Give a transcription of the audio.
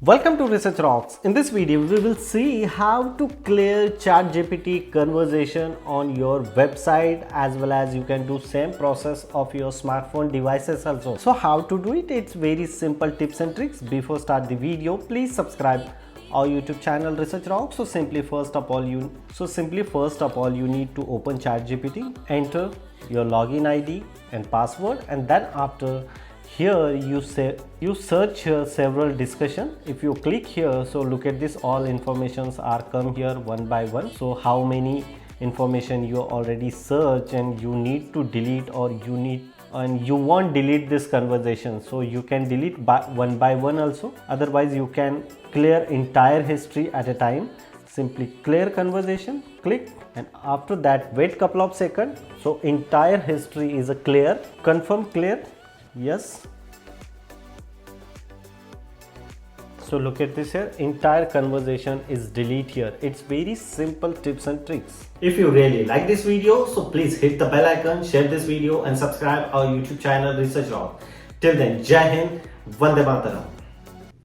Welcome to Research Rocks. In this video, we will see how to clear ChatGPT conversation on your website, as well as you can do same process of your smartphone devices also. So how to do it? It's very simple tips and tricks. Before start the video, please subscribe our YouTube channel Research Rocks. So simply first of all you need to open ChatGPT, enter your login ID and password, and then after here you search here several discussion. If you click here, so look at this, all informations are come here one by one. So how many information you already search and you need to delete, or you won't delete this conversation, so you can delete one by one also. Otherwise you can clear entire history at a time. Simply clear conversation, click, and after that wait couple of seconds. So entire history is a clear. Confirm clear. Yes. So look at this here, entire conversation is delete here. It's very simple tips and tricks. If you really like this video, so please hit the bell icon, share this video and subscribe our YouTube channel Research Rock. Till then, Jai Hind, Vande Mataram.